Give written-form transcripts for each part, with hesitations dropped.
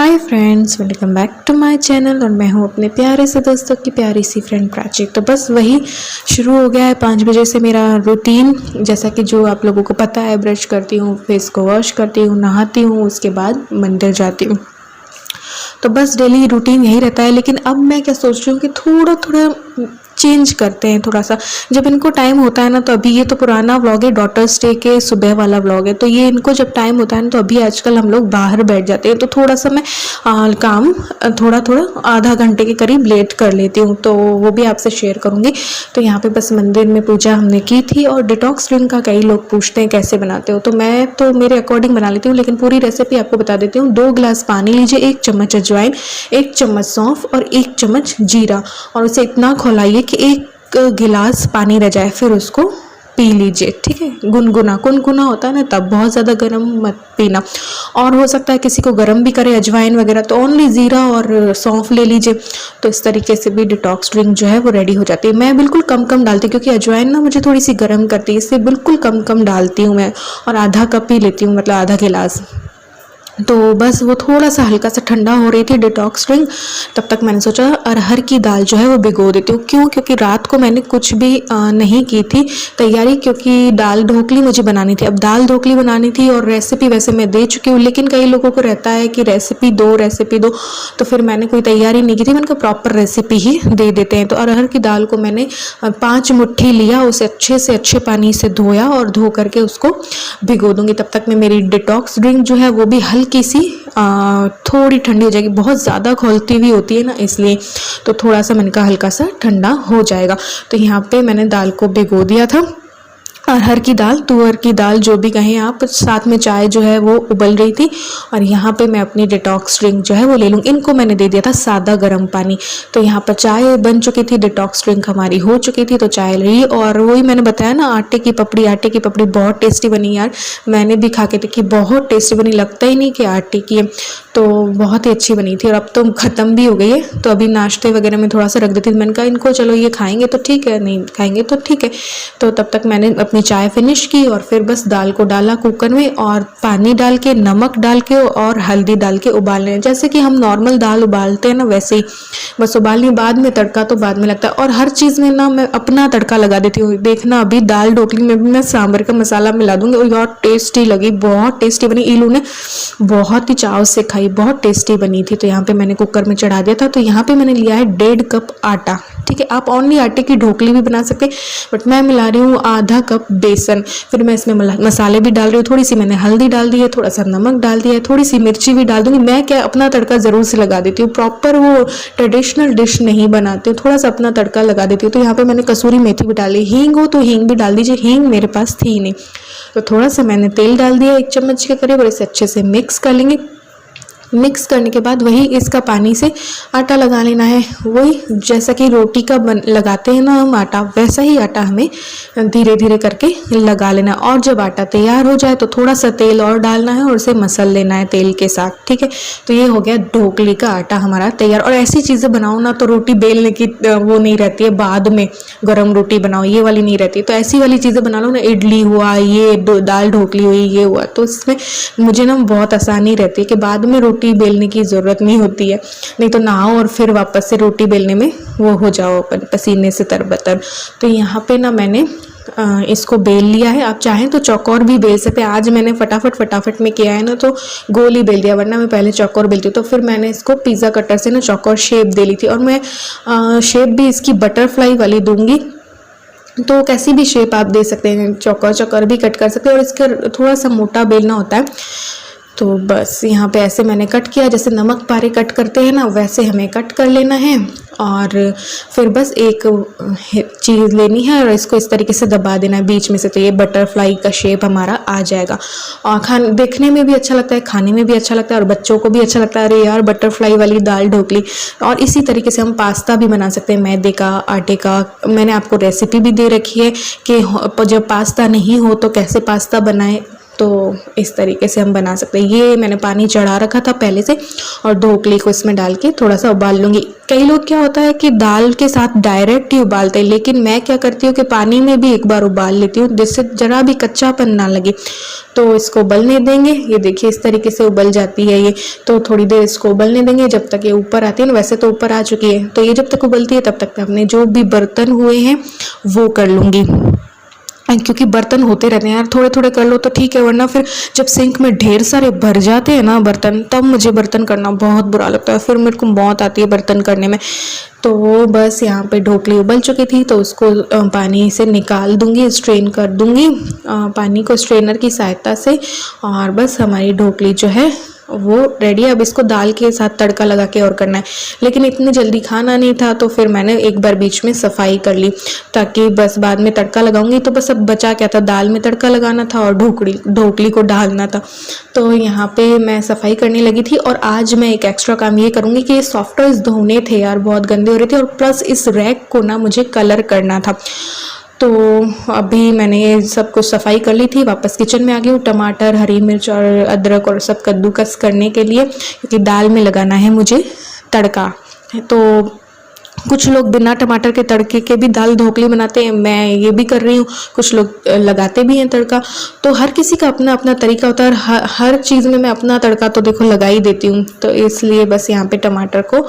Hi friends, welcome back to my channel. और मैं हूँ अपने प्यारे से दोस्तों की प्यारी सी फ्रेंड प्राची। तो बस वही शुरू हो गया है 5 बजे से मेरा रूटीन। जैसा कि जो आप लोगों को पता है, ब्रश करती हूँ, फेस को वॉश करती हूँ, नहाती हूँ, उसके बाद मंदिर जाती हूँ। तो बस डेली रूटीन यही रहता है। लेकिन अब मैं क्या सोच रही हूँ कि थोड़ा थोड़ा चेंज करते हैं थोड़ा सा, जब इनको टाइम होता है ना। तो अभी ये तो पुराना व्लॉग है, डॉटर्स डे के सुबह वाला व्लॉग है। तो ये इनको जब टाइम होता है ना, तो अभी आजकल हम लोग बाहर बैठ जाते हैं। तो थोड़ा सा मैं काम थोड़ा थोड़ा आधा घंटे के करीब लेट कर लेती हूँ, तो वो भी आपसे शेयर करूँगी। तो यहाँ पे बस मंदिर में पूजा हमने की थी। और डिटॉक्स ड्रिंक का कई लोग पूछते हैं कैसे बनाते हो, तो मैं तो मेरे अकॉर्डिंग बना लेती हूँ। लेकिन पूरी रेसिपी आपको बता देती हूँ। 2 गिलास पानी लीजिए, 1 चम्मच अजवाइन, 1 चम्मच सौंफ और 1 चम्मच जीरा, और उसे इतना खौलाइए कि 1 गिलास पानी रह जाए, फिर उसको पी लीजिए। ठीक है, गुनगुना गुनगुना होता है ना, तब बहुत ज़्यादा गर्म मत पीना। और हो सकता है किसी को गर्म भी करे अजवाइन वगैरह, तो ओनली ज़ीरा और सौंफ ले लीजिए। तो इस तरीके से भी डिटॉक्स ड्रिंक जो है वो रेडी हो जाती है। मैं बिल्कुल कम कम डालती हूँ, क्योंकि अजवाइन ना मुझे थोड़ी सी गर्म करती है, इससे बिल्कुल कम कम डालती हूँ मैं। और आधा कप ही लेती हूँ, मतलब आधा गिलास। तो बस वो थोड़ा सा हल्का सा ठंडा हो रही थी डिटॉक्स ड्रिंक, तब तक मैंने सोचा अरहर की दाल जो है वो भिगो देती हूँ। क्यों? क्योंकि रात को मैंने कुछ भी नहीं की थी तैयारी, क्योंकि दाल ढोकली मुझे बनानी थी। अब दाल ढोकली बनानी थी और रेसिपी वैसे मैं दे चुकी हूँ, लेकिन कई लोगों को रहता है कि रेसिपी दो। तो फिर मैंने कोई तैयारी नहीं की थी, मैंने कहा प्रॉपर रेसिपी ही दे देते हैं। तो अरहर की दाल को मैंने 5 मुट्ठी लिया, उसे अच्छे पानी से धोया और धो करके उसको भिगो दूंगी। तब तक में मेरी डिटॉक्स ड्रिंक जो है वो भी हल्की सी थोड़ी ठंडी हो जाएगी। बहुत ज़्यादा खौलती हुई होती है ना, इसलिए तो थोड़ा सा मैंने कहा हल्का सा ठंडा हो जाएगा। तो यहाँ पे मैंने दाल को भिगो दिया था। अरहर की दाल, तुअर की दाल, जो भी कहें आप। साथ में चाय जो है वो उबल रही थी। और यहाँ पे मैं अपनी डिटॉक्स ड्रिंक जो है वो ले लूँगी। इनको मैंने दे दिया था सादा गर्म पानी। तो यहाँ पर चाय बन चुकी थी, डिटॉक्स ड्रिंक हमारी हो चुकी थी, तो चाय ली। और वही मैंने बताया ना, आटे की पपड़ी बहुत टेस्टी बनी यार। मैंने भी खा के देखी, बहुत टेस्टी बनी, लगता ही नहीं कि आटे की है। तो बहुत ही अच्छी बनी थी। और अब तो ख़त्म भी हो गई है, तो अभी नाश्ते वगैरह में थोड़ा सा रख देती थी। मैंने कहा इनको चलो ये खाएंगे तो ठीक है, नहीं खाएंगे तो ठीक है। तो तब तक मैंने अपनी चाय फिनिश की और फिर बस दाल को डाला कुकर में, और पानी डाल के, नमक डाल के और हल्दी डाल के उबालने, जैसे कि हम नॉर्मल दाल उबालते हैं ना, वैसे ही बस उबालनी। बाद में तड़का तो बाद में लगता है। और हर चीज़ में ना मैं अपना तड़का लगा देती हूँ। देखना अभी दाल ढोकली में भी मैं सांभर का मसाला मिला दूंगी। और यार टेस्टी लगी, बहुत टेस्टी बनी। इलू ने बहुत ही चाव से खाई, बहुत टेस्टी बनी थी। तो यहाँ पे मैंने कुकर में चढ़ा दिया था। तो यहाँ पे मैंने लिया है 1.5 कप आटा। ठीक है, आप ओनली आटे की ढोकली भी बना सकते हैं, बट मैं मिला रही हूँ आधा कप बेसन। फिर मैं इसमें मसाले भी डाल रही हूँ। थोड़ी सी मैंने हल्दी डाल दी है, थोड़ा सा नमक डाल दिया है, थोड़ी सी मिर्ची भी डाल दूंगी। मैं क्या अपना तड़का ज़रूर से लगा देती हूँ, प्रॉपर वो ट्रेडिशनल डिश नहीं बनाती हूँ, थोड़ा सा अपना तड़का लगा देती हूँ। तो यहाँ पे मैंने कसूरी मेथी भी डाली। हींग हो तो हींग भी डाल दीजिए, हींग मेरे पास थी नहीं। तो थोड़ा सा मैंने तेल डाल दिया 1 चम्मच के करीब, और इसे अच्छे से मिक्स कर लेंगे। मिक्स करने के बाद वही इसका पानी से आटा लगा लेना है। वही जैसा कि रोटी का लगाते हैं ना हम आटा, वैसा ही आटा हमें धीरे धीरे करके लगा लेना। और जब आटा तैयार हो जाए तो थोड़ा सा तेल और डालना है और उसे मसल लेना है तेल के साथ। ठीक है, तो ये हो गया ढोकली का आटा हमारा तैयार। और ऐसी चीज़ें बनाओ ना तो रोटी बेलने की वो नहीं रहती है, बाद में गर्म रोटी बनाओ, ये वाली नहीं रहती। तो ऐसी वाली चीज़ें बना लो ना, इडली हुआ, ये दाल ढोकली हुई, ये हुआ, तो इसमें मुझे ना बहुत आसानी रहती है कि बाद में रोटी बेलने की ज़रूरत नहीं होती है। नहीं तो नहाओ और फिर वापस से रोटी बेलने में वो हो जाओ पसीने से तरबतर। तो यहाँ पे ना मैंने इसको बेल लिया है। आप चाहें तो चौकोर भी बेल सकते हैं। आज मैंने फटाफट में किया है ना, तो गोल ही बेल दिया, वरना मैं पहले चौकोर बेलती हूँ। तो फिर मैंने इसको पिज़्ज़ा कटर से ना चौकोर शेप दे ली थी। और मैं शेप भी इसकी बटरफ्लाई वाली दूंगी। तो कैसी भी शेप आप दे सकते हैं, चौकोर भी कट कर सकते हैं। और इसका थोड़ा सा मोटा बेलना होता है। तो बस यहाँ पे ऐसे मैंने कट किया, जैसे नमक पारे कट करते हैं ना, वैसे हमें कट कर लेना है। और फिर बस एक चीज़ लेनी है और इसको इस तरीके से दबा देना है बीच में से, तो ये बटरफ्लाई का शेप हमारा आ जाएगा। और देखने में भी अच्छा लगता है, खाने में भी अच्छा लगता है, और बच्चों को भी अच्छा लगता है, अरे यार बटरफ्लाई वाली दाल ढोकली। और इसी तरीके से हम पास्ता भी बना सकते हैं, मैदे का, आटे का। मैंने आपको रेसिपी भी दे रखी है कि जब पास्ता नहीं हो तो कैसे पास्ता बनाए। तो इस तरीके से हम बना सकते हैं। ये मैंने पानी चढ़ा रखा था पहले से और ढोकली को इसमें डाल के थोड़ा सा उबाल लूँगी। कई लोग क्या होता है कि दाल के साथ डायरेक्ट ही उबालते हैं, लेकिन मैं क्या करती हूँ कि पानी में भी एक बार उबाल लेती हूँ जिससे ज़रा भी कच्चापन ना लगे। तो इसको उबलने देंगे। ये देखिए इस तरीके से उबल जाती है ये, तो थोड़ी देर इसको उबलने देंगे जब तक ये ऊपर आती है ना। वैसे तो ऊपर आ चुकी है, तो ये जब तक उबलती है तब तक हमने जो भी बर्तन हुए हैं वो कर लूँगी, क्योंकि बर्तन होते रहते हैं यार, थोड़े थोड़े कर लो तो ठीक है, वरना फिर जब सिंक में ढेर सारे भर जाते हैं ना बर्तन, तब मुझे बर्तन करना बहुत बुरा लगता है, फिर मेरे को मौत आती है बर्तन करने में। तो बस यहाँ पे ढोकली उबल चुकी थी तो उसको पानी से निकाल दूंगी, स्ट्रेन कर दूंगी पानी को स्ट्रेनर की सहायता से, और बस हमारी ढोकली जो है वो रेडी है। अब इसको दाल के साथ तड़का लगा के और करना है, लेकिन इतनी जल्दी खाना नहीं था तो फिर मैंने एक बार बीच में सफाई कर ली, ताकि बस बाद में तड़का लगाऊंगी तो बस अब बचा क्या था, दाल में तड़का लगाना था और ढोकली को डालना था। तो यहाँ पे मैं सफाई करने लगी थी। और आज मैं एक एक्स्ट्रा काम ये करूँगी कि ये सॉफ्ट टॉयज धोने थे यार, बहुत गंदे हो रहे थे, और प्लस इस रैक को ना मुझे कलर करना था। तो अभी मैंने ये सब कुछ सफाई कर ली थी, वापस किचन में आ गई हूँ। टमाटर, हरी मिर्च और अदरक और सब कद्दूकस करने के लिए, क्योंकि दाल में लगाना है मुझे तड़का। तो कुछ लोग बिना टमाटर के तड़के के भी दाल ढोकली बनाते हैं, मैं ये भी कर रही हूँ। कुछ लोग लगाते भी हैं तड़का, तो हर किसी का अपना अपना तरीका होता है, और हर चीज़ में मैं अपना तड़का तो देखो लगा ही देती हूँ। तो इसलिए बस यहाँ पे टमाटर को,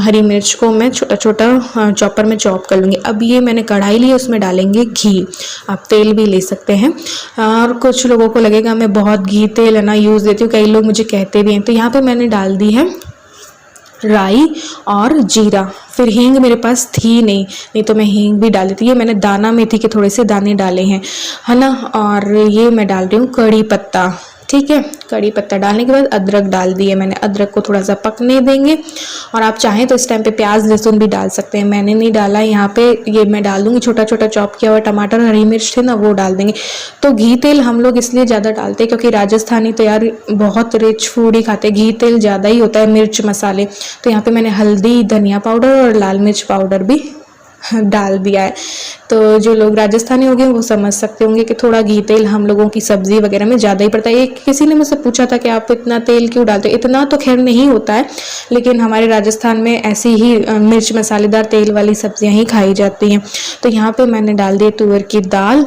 हरी मिर्च को मैं छोटा छोटा चॉपर में चॉप कर लूँगी। अब ये मैंने कढ़ाई ली, उसमें डालेंगे घी, आप तेल भी ले सकते हैं। और कुछ लोगों को लगेगा मैं बहुत घी तेल है ना यूज़ देती हूँ, कई लोग मुझे कहते भी हैं। तो यहाँ पर मैंने डाल दी है राई और जीरा, फिर हींग मेरे पास थी नहीं तो मैं हींग भी डाल देती। ये मैंने दाना मेथी के थोड़े से दाने डाले हैं, है ना। और ये मैं डाल रही हूँ कड़ी पत्ता, ठीक है। कड़ी पत्ता डालने के बाद अदरक डाल दिए मैंने, अदरक को थोड़ा सा पकने देंगे। और आप चाहें तो इस टाइम पे प्याज लहसुन भी डाल सकते हैं, मैंने नहीं डाला यहाँ पे। ये मैं डाल दूंगी छोटा छोटा चॉप किया हुआ टमाटर, हरी मिर्च थे ना वो डाल देंगे। तो घी तेल हम लोग इसलिए ज़्यादा डालते हैं क्योंकि राजस्थानी तो यार बहुत रिच फूड ही खाते हैं, घी तेल ज़्यादा ही होता है, मिर्च मसाले। तो यहाँ पे मैंने हल्दी, धनिया पाउडर और लाल मिर्च पाउडर भी डाल दिया है। तो जो लोग राजस्थानी हो गए वो समझ सकते होंगे कि थोड़ा घी तेल हम लोगों की सब्जी वगैरह में ज़्यादा ही पड़ता है। एक किसी ने मुझसे पूछा था कि आप इतना तेल क्यों डालते हो, इतना तो खैर नहीं होता है, लेकिन हमारे राजस्थान में ऐसी ही मिर्च मसालेदार तेल वाली सब्जियां ही खाई जाती हैं। तो यहाँ पे मैंने डाल दी तुअर की दाल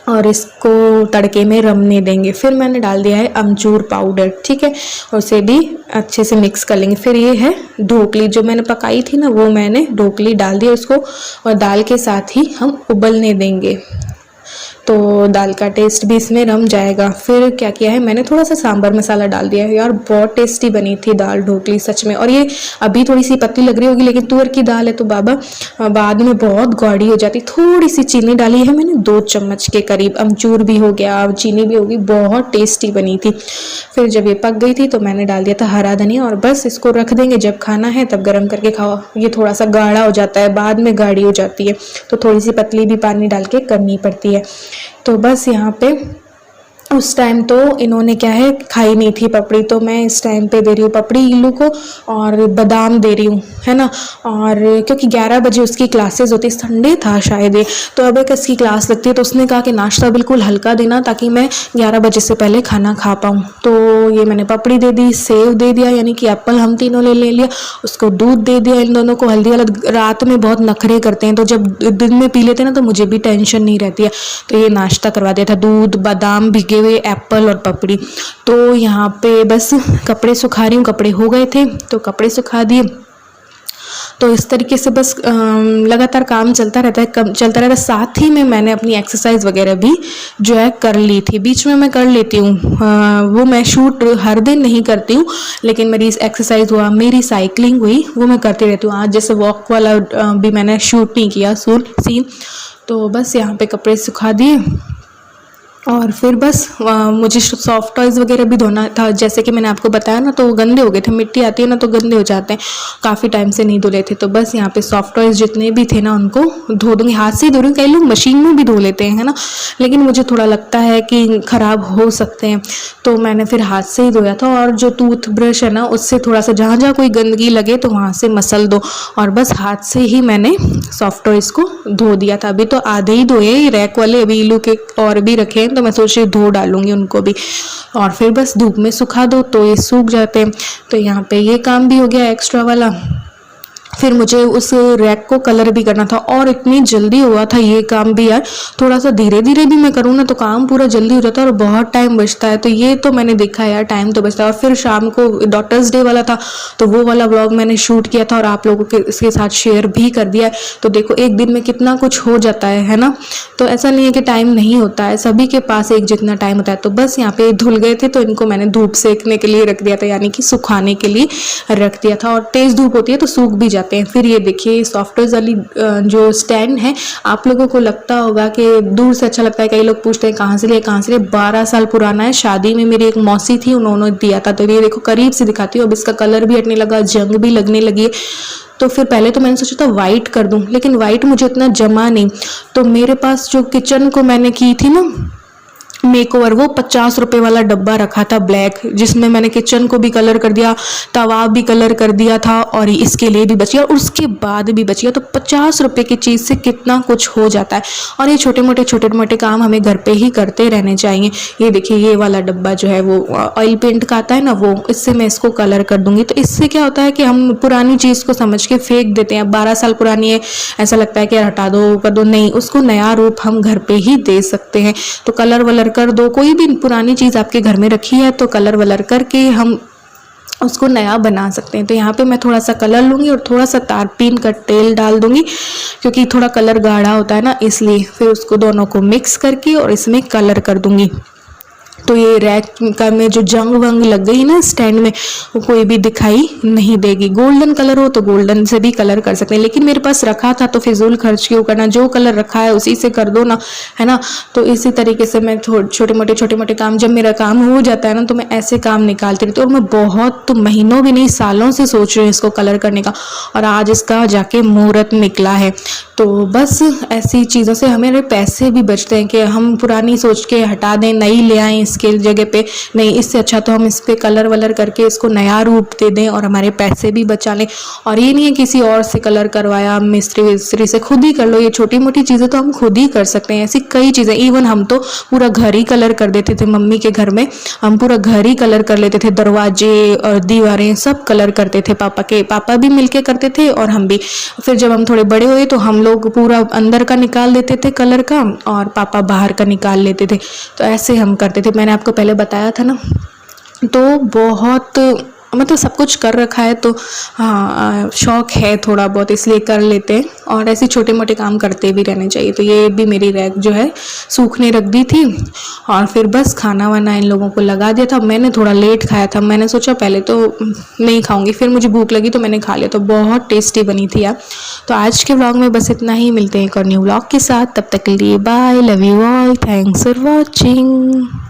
और इसको तड़के में रमने देंगे। फिर मैंने डाल दिया है अमचूर पाउडर, ठीक है, उसे भी अच्छे से मिक्स कर लेंगे। फिर ये है ढोकली जो मैंने पकाई थी ना, वो मैंने ढोकली डाल दिया उसको, और दाल के साथ ही हम उबलने देंगे, तो दाल का टेस्ट भी इसमें रम जाएगा। फिर क्या किया है मैंने, थोड़ा सा सांभर मसाला डाल दिया है। यार बहुत टेस्टी बनी थी दाल ढोकली सच में। और ये अभी थोड़ी सी पतली लग रही होगी, लेकिन तुअर की दाल है तो बाबा बाद में बहुत गाढ़ी हो जाती। थोड़ी सी चीनी डाली है मैंने, 2 चम्मच के करीब, अमचूर भी हो गया, चीनी भी होगी, बहुत टेस्टी बनी थी। फिर जब ये पक गई थी तो मैंने डाल दिया था हरा धनिया, और बस इसको रख देंगे, जब खाना है तब गर्म करके खाओ। ये थोड़ा सा गाढ़ा हो जाता है, बाद में गाढ़ी हो जाती है, तो थोड़ी सी पतली भी पानी डाल के करनी पड़ती है। तो बस यहाँ पे उस टाइम तो इन्होंने क्या है खाई नहीं थी पपड़ी, तो मैं इस टाइम पे दे रही हूँ पपड़ी इल्लू को, और बादाम दे रही हूँ, है ना। और क्योंकि 11 बजे उसकी क्लासेस होती, संडे था शायद ये, तो अब एक इसकी क्लास लगती है, तो उसने कहा कि नाश्ता बिल्कुल हल्का देना ताकि मैं 11 बजे से पहले खाना खा पाऊँ। तो ये मैंने पपड़ी दे दी, सेव दे दिया, यानी कि एप्पल हम तीनों ले लिया, उसको दूध दे दिया इन दोनों को। हल्दी वाला रात में बहुत नखरे करते हैं, तो जब दिन में पी लेते हैं ना तो मुझे भी टेंशन नहीं रहती है। तो ये नाश्ता करवा दिया था, दूध, बादाम भिगे हुए, एप्पल और पपड़ी। तो यहाँ पे बस कपड़े सुखा रही हूँ, कपड़े हो गए थे तो कपड़े सुखा दिए। तो इस तरीके से बस लगातार काम चलता रहता है। साथ ही में मैंने अपनी एक्सरसाइज वगैरह भी जो है कर ली थी, बीच में मैं कर लेती हूँ, वो मैं शूट हर दिन नहीं करती हूँ, लेकिन मेरी एक्सरसाइज हुआ, मेरी साइकिलिंग हुई, वो मैं करती रहती हूँ। आज जैसे वॉक वाला भी मैंने शूट नहीं किया सीन। तो बस यहाँ पे कपड़े सुखा दिए, और फिर बस मुझे सॉफ्ट टॉयज़ वगैरह भी धोना था, जैसे कि मैंने आपको बताया ना, तो वो गंदे हो गए थे, मिट्टी आती है ना तो गंदे हो जाते हैं, काफ़ी टाइम से नहीं धुले थे। तो बस यहाँ पे सॉफ्ट टॉयज़ जितने भी थे ना उनको धो दूँगी, हाथ से ही धो रही हूँ। कई लोग मशीन में भी धो लेते हैं, है ना, लेकिन मुझे थोड़ा लगता है कि ख़राब हो सकते हैं, तो मैंने फिर हाथ से ही धोया था। और जो टूथ ब्रश है ना, उससे थोड़ा सा जहाँ जहाँ कोई गंदगी लगे तो वहाँ से मसल दो, और बस हाथ से ही मैंने सॉफ्ट टॉयज़ को धो दिया था। अभी तो आधे ही धोए, रैक वाले अभी इल्लू के और भी रखे, हैं तो मैं सोच रही धो डालूंगी उनको भी, और फिर बस धूप में सुखा दो तो ये सूख जाते हैं। तो यहाँ पे ये काम भी हो गया एक्स्ट्रा वाला। फिर मुझे उस रैक को कलर भी करना था और इतनी जल्दी हुआ था ये काम भी यार, थोड़ा सा धीरे धीरे भी मैं करूँ ना तो काम पूरा जल्दी हो जाता है और बहुत टाइम बचता है। तो ये तो मैंने देखा यार, टाइम तो बचता है। और फिर शाम को डॉटर्स डे वाला था तो वो वाला व्लॉग मैंने शूट किया था और आप लोगों के इसके साथ शेयर भी कर दिया है। तो देखो एक दिन में कितना कुछ हो जाता है ना। तो ऐसा नहीं है कि टाइम नहीं होता है, सभी के पास एक जितना टाइम होता है। तो बस यहाँ पे धुल गए थे तो इनको मैंने धूप सेकने के लिए रख दिया था, यानी कि सुखाने के लिए रख दिया था। और तेज़ धूप होती है तो सूख भी जाते हैं। फिर ये देखिए सॉफ्टवेयर वाली जो स्टैंड है, आप लोगों को लगता होगा कि दूर से अच्छा लगता है, कई लोग पूछते हैं कहाँ से लिए, कहाँ से लिए। 12 साल पुराना है, शादी में मेरी एक मौसी थी उन्होंने दिया था। तो ये देखो करीब से दिखाती हूँ, अब इसका कलर भी हटने लगा, जंग भी लगने लगी। तो फिर पहले तो मैंने सोचा था वाइट कर दूं, लेकिन वाइट मुझे इतना जमा नहीं। तो मेरे पास जो किचन को मैंने की थी ना मेकओवर, वो 50 रुपए वाला डब्बा रखा था ब्लैक, जिसमें मैंने किचन को भी कलर कर दिया, तवा भी कलर कर दिया था और इसके लिए भी बच गया और उसके बाद भी बच गया। तो 50 रुपए की चीज़ से कितना कुछ हो जाता है। और ये छोटे मोटे काम हमें घर पे ही करते रहने चाहिए। ये देखिए ये वाला डब्बा जो है वो ऑयल पेंट का आता है ना, वो इससे मैं इसको कलर कर दूंगी। तो इससे क्या होता है कि हम पुरानी चीज़ को समझ के फेंक देते हैं। 12 साल पुरानी है, ऐसा लगता है कि हटा दो कर दो, नहीं, उसको नया रूप हम घर पे ही दे सकते हैं। तो कलर वलर कर दो, कोई भी पुरानी चीज़ आपके घर में रखी है तो कलर वलर करके हम उसको नया बना सकते हैं। तो यहाँ पे मैं थोड़ा सा कलर लूँगी और थोड़ा सा तारपीन का तेल डाल दूँगी, क्योंकि थोड़ा कलर गाढ़ा होता है ना, इसलिए। फिर उसको दोनों को मिक्स करके और इसमें कलर कर दूँगी। तो ये रैक का में जो जंग वंग लग गई ना स्टैंड में, वो कोई भी दिखाई नहीं देगी। गोल्डन कलर हो तो गोल्डन से भी कलर कर सकते हैं, लेकिन मेरे पास रखा था तो फिजूल खर्च क्यों करना, जो कलर रखा है उसी से कर दो ना, है ना। तो इसी तरीके से मैं छोटे मोटे काम, जब मेरा काम हो जाता है ना तो मैं ऐसे काम निकालती रहती हूँ। और मैं बहुत तो महीनों भी नहीं सालों से सोच रही हूँ इसको कलर करने का, और आज इसका जाके मुहूर्त निकला है। तो बस ऐसी चीज़ों से हमारे पैसे भी बचते हैं कि हम पुरानी सोच के हटा दें, नई ले आएँ इसके जगह पे, नहीं, इससे अच्छा तो हम इस पे कलर वलर करके इसको नया रूप दे दें और हमारे पैसे भी बचा लें। और ये नहीं है किसी और से कलर करवाया, मिस्त्री विस्त्री से, खुद ही कर लो। ये छोटी मोटी चीज़ें तो हम खुद ही कर सकते हैं, ऐसी कई चीज़ें। इवन हम तो पूरा घर ही कलर कर देते थे, मम्मी के घर में हम पूरा घर ही कलर कर लेते थे, दरवाजे और दीवारें सब कलर करते थे। पापा भी मिलके करते थे और हम भी। फिर जब हम थोड़े बड़े हुए तो हम लोग पूरा अंदर का निकाल देते थे कलर का और पापा बाहर का निकाल लेते थे। तो ऐसे हम करते थे, मैंने आपको पहले बताया था ना। तो बहुत मतलब सब कुछ कर रखा है, तो हाँ शौक है थोड़ा बहुत, इसलिए कर लेते हैं। और ऐसे छोटे मोटे काम करते भी रहने चाहिए। तो ये भी मेरी रैक जो है सूखने रख दी थी और फिर बस खाना वाना इन लोगों को लगा दिया था। मैंने थोड़ा लेट खाया था, मैंने सोचा पहले तो नहीं खाऊंगी, फिर मुझे भूख लगी तो मैंने खा लिया। तो बहुत टेस्टी बनी थी यार। तो आज के व्लॉग में बस इतना ही, मिलते हैं एक और न्यू व्लॉग के साथ। तब तक के लिए bye, love you all, thanks for watching.